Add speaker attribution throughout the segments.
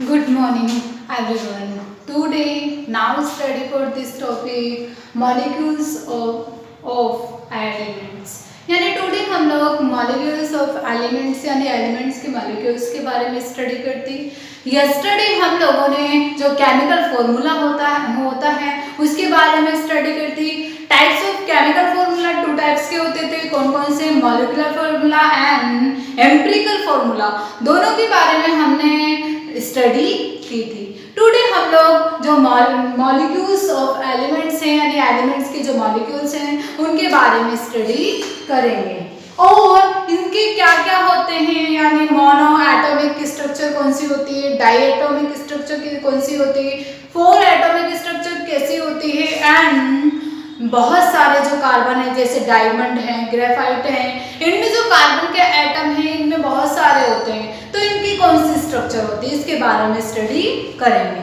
Speaker 1: Good morning, everyone. Today, now study for this topic molecules of elements. यानी today हम लोग molecules of elements यानी elements के molecules के बारे में स्टडी करती। यस्टरडे हम लोगों ने जो केमिकल फॉर्मूला होता है उसके बारे में स्टडी करती। Types of chemical formula two types के होते थे, कौन कौन से, molecular formula and empirical formula, दोनों के बारे में हमने स्टडी की थी। टुडे हम लोग जो मॉलिक्यूल्स ऑफ एलिमेंट्स हैं यानी एलिमेंट्स के जो मॉलिक्यूल्स हैं उनके बारे में स्टडी करेंगे और इनके क्या क्या होते हैं, यानी मोनो एटॉमिक स्ट्रक्चर कौन सी होती है, डाई एटॉमिक स्ट्रक्चर कौन सी होती है, फोर एटॉमिक स्ट्रक्चर कैसी होती है, एंड बहुत सारे जो कार्बन है जैसे डायमंड है, ग्रेफाइट है, इनमें जो कार्बन के एटम हैं इनमें बहुत सारे होते हैं, तो इनकी कौन सी स्ट्रक्चर होती है इसके बारे में स्टडी करेंगे।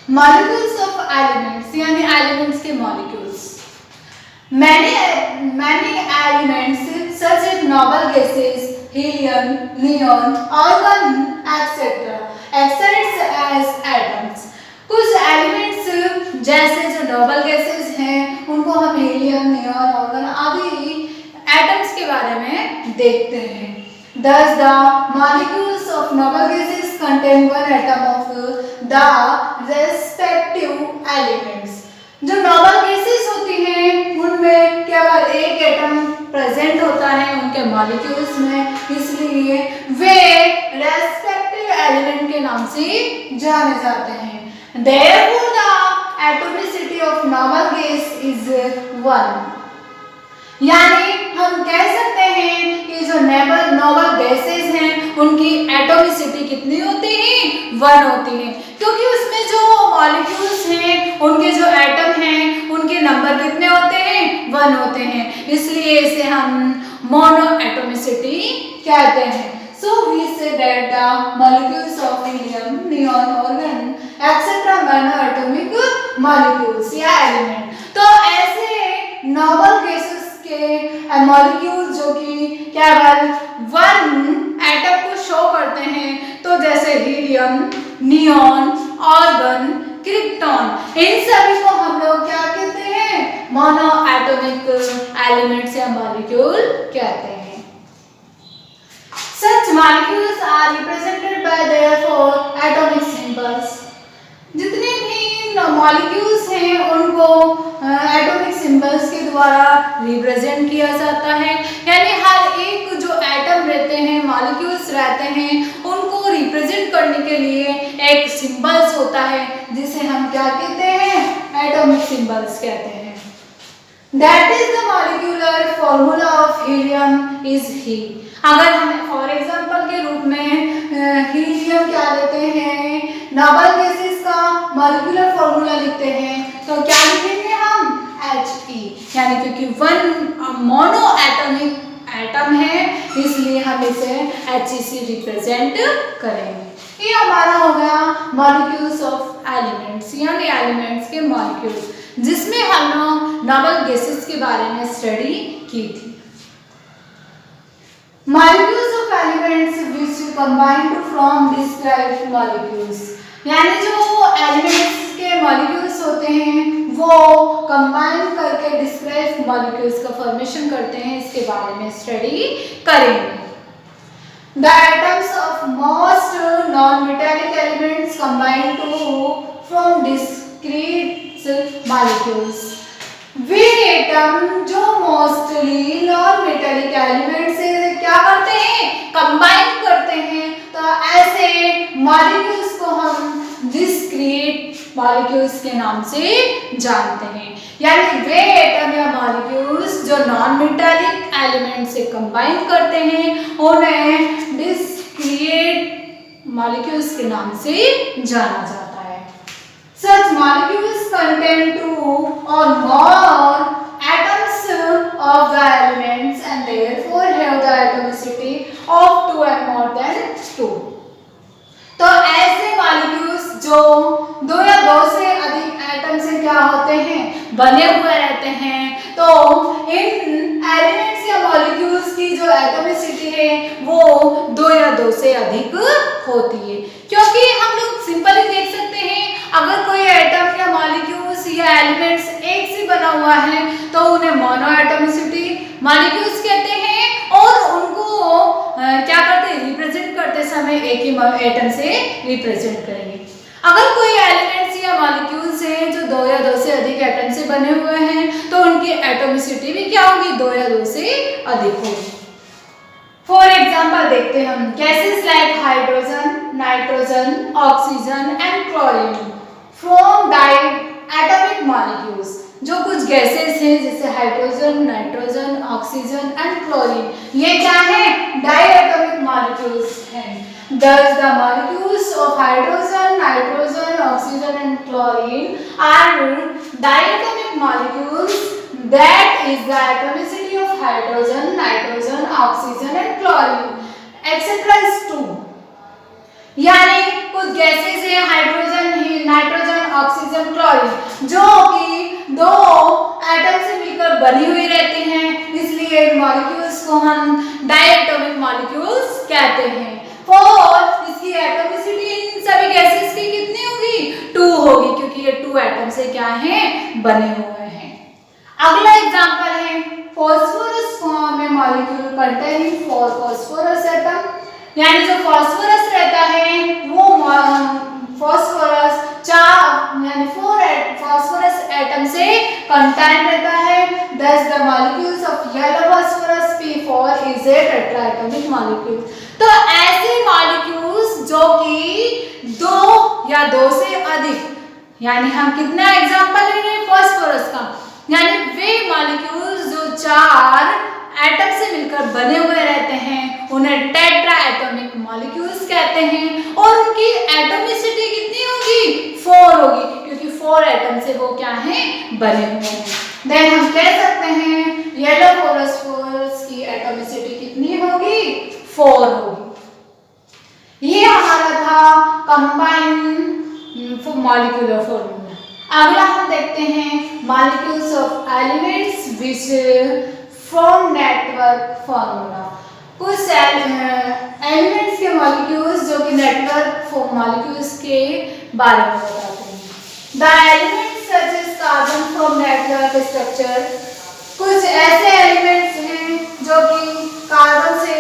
Speaker 1: मॉलिक्यूल्स ऑफ एलिमेंट्स यानी एलिमेंट्स के molecules. many elements such as noble gases, helium, neon, argon, etc. acts as atoms. कुछ एलिमेंट्स जैसे जो नोबल गैसेस हैं उनको हम हीलियम, नियॉन, आर्गन आदि एटम्स के बारे में देखते हैं। Thus the molecules of noble gases contain one atom of the respective elements. जो नोबल गैसेस होती हैं उनमें केवल एक एटम प्रेजेंट होता है उनके मॉलिक्यूल्स में, इसलिए वे रेस्पेक्टिव एलिमेंट के नाम से जाने जाते हैं। Therefore, the atomicity of noble gas is 1. यानी हम कह सकते हैं कि जो नोबल गैसेस हैं उनकी एटॉमिसिटी कितनी होती है, 1 होती है, क्योंकि उसमें जो मॉलिक्यूल्स हैं उनके जो एटम हैं उनके नंबर कितने होते हैं, 1 होते हैं, इसलिए इसे हम मोनो एटॉमिसिटी कहते हैं। So we say that the molecules of helium, neon, argon, etc. monoatomic molecules या एलिमेंट। तो ऐसे नोबल गैसेस के मॉलिक्यूल जो कि केवल 1 एटम को शो करते हैं, तो जैसे हीलियम, नियॉन, आर्गन, क्रिप्टॉन, इन सभी को हम लोग क्या कहते हैं, मोनो एटॉमिक एलिमेंट्स या मॉलिक्यूल कहते हैं। Such molecules are represented by their 4 atomic symbols. जितने भी मॉलिक्यूल्स हैं उनको एटॉमिक सिंबल्स के द्वारा रिप्रेजेंट किया जाता है, यानी हर एक जो एटम रहते हैं, मॉलिक्यूल्स रहते हैं, उनको रिप्रेजेंट करने के लिए एक सिंबल्स होता है जिसे हम क्या कहते हैं, एटॉमिक सिंबल्स कहते हैं। That is the molecular formula of helium is He. अगर हम फॉर एग्जाम्पल के रूप में हीलियम क्या लेते हैं, नोबल गैसेस का मॉलिक्यूलर फॉर्मूला लिखते हैं, तो क्या लिखेंगे हम, He, यानी क्योंकि 1 मोनो एटॉमिक एटम है इसलिए हम इसे He से रिप्रेजेंट करेंगे। ये हमारा हो गया मॉलिक्यूल्स ऑफ एलिमेंट्स यानी एलिमेंट्स के मॉलिक्यूल्स, जिसमें हम नोबल गैसेस के बारे में स्टडी की थी। Molecules of elements which combine to form described molecules, यानी जो एलिमेंट्स के मॉलिक्यूल्स होते हैं वो कंबाइन करके डिस्क्राइब मॉलिक्यूल्स का फॉर्मेशन करते हैं, इसके बारे में स्टडी करेंगे। The atoms of most non-metallic elements combine to form discrete molecules. Way atom जो मोस्टली नॉन मेटेलिक एलिमेंट से क्या करते हैं, कंबाइन करते हैं, तो ऐसे मॉलिक्यूल्स को हम डिस्क्रीट मॉलिक्यूल्स के नाम से जानते हैं, यानी वे एटम या मॉलिक्यूल्स जो नॉन मेटेलिक एलिमेंट से कंबाइन करते हैं उन्हें डिस्क्रीट मॉलिक्यूल्स के नाम से जाना जाता है। Such molecules contain 2 or more atoms of the elements and therefore have the atomicity of 2 and more than 2. तो ऐसे मॉलिक्यूल्स जो 2 या 2 से अधिक एटम से क्या होते हैं, बने हुए रहते हैं, तो इन एलिमेंट्स या मॉलिक्यूल्स की जो एटॉमिसिटी है वो 2 या 2 से अधिक होती है, क्योंकि हम लोग सिंपली देख सकते हैं अगर कोई एटम या मॉलिक्यूल्स या एलिमेंट्स एक से बना हुआ है तो उन्हें मोनो एटॉमिसिटी मॉलिक्यूल्स कहते हैं और उनको क्या करते हैं, रिप्रेजेंट करते समय एक ही एटम से रिप्रेजेंट करेंगे। अगर कोई एलिमेंट्स या मॉलिक्यूल्स हैं जो दो या दो से अधिक एटम से बने हुए हैं तो उनकी एटॉमिसिटी भी क्या होगी, दो या दो से अधिक होगी। फॉर एग्जाम्पल देखते हैं हम gases like hydrogen, nitrogen, oxygen and chlorine from diatomic molecules. जो कुछ गैसेस हैं जैसे hydrogen, nitrogen, oxygen and chlorine, ये क्या है, डाई एटॉमिक मॉलिक्यूल्स हैं। Thus the molecules of hydrogen, nitrogen, oxygen and chlorine are diatomic molecules. That is the atomicity of hydrogen, nitrogen, oxygen and chlorine etc. is 2. यानी कुछ gases हैं hydrogen, nitrogen, oxygen, chlorine जो कि दो atom से मिलकर बनी हुई रहती हैं, इसलिए इन मॉलिक्यूल्स को हम डायटोमिक मॉलिक्यूल्स कहते हैं। और इसकी एटॉमिसिटी इन सभी गैसेस की कितनी होगी, 2 होगी, क्योंकि ये 2 एटम से क्या है, बने हुए हैं। अगला एग्जांपल है फास्फोरस फॉर्म ए मॉलिक्यूल कंटेनिंग 4 फास्फोरस एटम, यानी जो फास्फोरस रहता है वो फास्फोरस 4 यानी 4 फास्फोरस एटम से कंटेन रहता है। Thus the molecules of yellow phosphorus P4 is a tetraatomic molecule. तो ऐसे मॉलिक्यूल्स जो कि 2 या 2 से अधिक, यानी हम कितना एग्जांपल ले रहे हैं फास्फोरस का, यानी वे मॉलिक्यूल्स जो 4 एटम से मिलकर बने हुए रहते हैं उन्हें टेट्राएटॉमिक मॉलिक्यूल्स कहते हैं और उनकी एटॉमिसिटी कितनी होगी, 4 होगी, क्योंकि 4 एटम से वो क्या है, बने हुए हैं। देन हम कह सकते हैं येलो फास्फोरस की एटॉमिसिटी कितनी होगी, 4 होगी। ये हमारा था कंबाइंड मॉलिक्यूलर फॉर्मूला। अगला हम देखते हैं molecules of elements which from network formula. कुछ एलिमेंट्स के मॉलिक्यूल्स जो कि नेटवर्क मॉलिक्यूल्स के बारे में बताते हैं। The elements such as carbon from network structure, कुछ ऐसे एलिमेंट्स हैं जो कि कार्बन से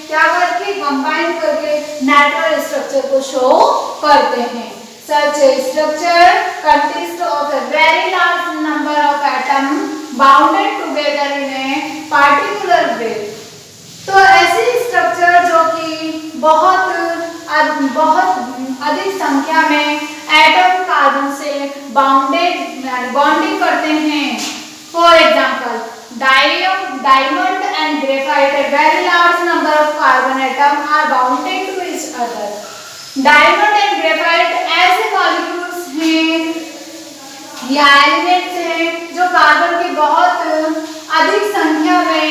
Speaker 1: क्या करके कंबाइन करके नेटवर्क स्ट्रक्चर को शो करते हैं। Such a structure consists of a very large number of atoms bounded together in a particular way. तो ऐसी स्ट्रक्चर जो कि बहुत अधिक संख्या में एटम कार्बन से बॉन्डिंग करते हैं। For example diamond and graphite, a very large number of carbon atoms are bounded to each other. Diamond and graphite ऐसे मॉलिक्यूल्स हैं या एलिमेंट्स हैं जो कार्बन की बहुत अधिक संख्या में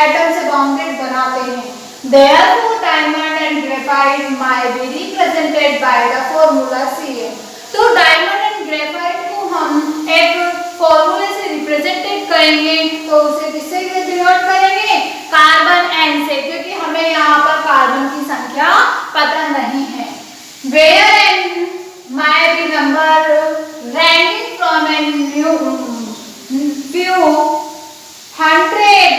Speaker 1: एटम से बाउंडेड बनाते हैं। Therefore, diamond and graphite might be represented by the formula Ca. तो डायमंड एंड ग्रेफाइट को हम एक फॉर्मूले से रिप्रेजेंटेड करेंगे, तो उसे किससे डिनोट करेंगे, कार्बन एन से, क्योंकि हमें यहाँ पर कार्बन की संख्या पता नहीं है। Where n might be number ranging from a few hundred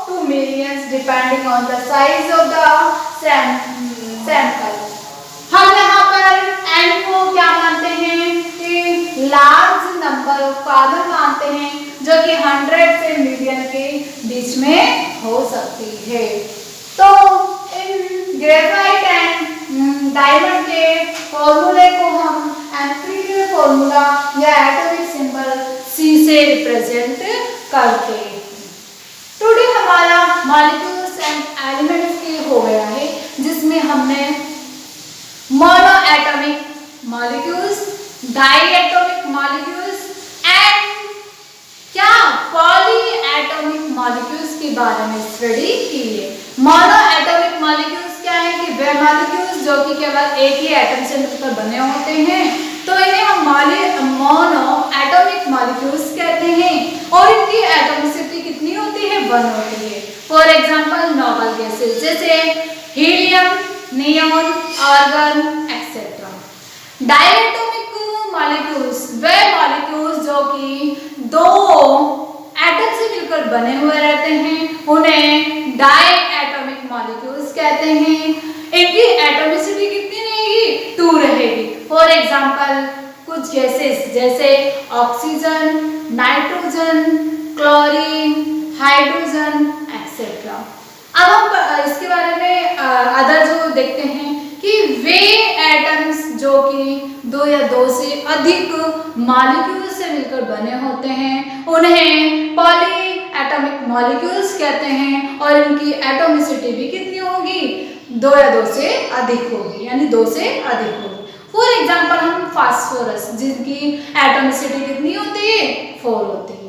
Speaker 1: to millions depending on the size of the sample. हम यहाँ पर n को क्या मानते हैं कि लार्ज नंबर ऑफ कार्बन मानते हैं जो कि 100 से मिलियन के बीच में हो सकती है। तो इन ग्रेफाइट एंड डायमंड के फॉर्मूले को हम एम्पिरिकल फॉर्मूला या एटॉमिक सिंबल C से रिप्रेजेंट करते हैं। टुडे हमारा मॉलिक्यूल्स एंड एलिमेंट्स के हो गया है, जिसमें हमने mono atomic molecules, diatomic molecules and क्या पॉली एटॉमिक मॉलिक्यूल्स के बारे में स्टडी की है। मोनो एटॉमिक मॉलिक्यूल्स क्या है कि वे मॉलिक्यूल्स जो कि केवल एक ही एटम से मिलकर बने होते हैं, तो इन्हें हम मोनो एटॉमिक मॉलिक्यूल्स कहते हैं और इनकी एटॉमिसिटी कितनी होती है, 1 होती है। फॉर एग्जांपल नोबल गैसेस जैसे helium, neon, argon etcetera. Diatomic molecules वे मॉलिक्यूल्स जो कि दो एटम से मिलकर बने हुए रहते हैं उन्हें डायएटॉमिक मॉलिक्यूल्स कहते हैं। इनकी एटॉमिसिटी कितनी रहेगी? 2 रहेगी। फॉर एग्जांपल कुछ गैसेस जैसे oxygen, nitrogen, chlorine, hydrogen etcetera. अब हम इसके बारे में अदर जो देखते हैं कि वे एटम्स जो कि 2 या 2 से अधिक मॉलिक्यूल से मिलकर बने होते हैं उन्हें पॉली एटॉमिक मॉलिक्यूल्स कहते हैं और इनकी एटॉमिसिटी भी कितनी होगी? 2 या 2 से अधिक होगी, यानी 2 से अधिक होगी। फॉर एग्जांपल हम फास्फोरस जिनकी एटॉमिसिटी कितनी होती है? 4 होती है।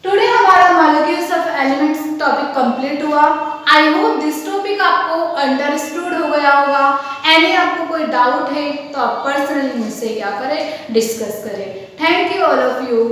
Speaker 1: टुडे हमारा molecules of elements topic complete हुआ। आई होप दिस टॉपिक आपको अंडरस्टूड हो गया होगा। एनी आपको कोई डाउट है तो आप पर्सनली मुझसे क्या करें, डिस्कस करें। Thank you all of you.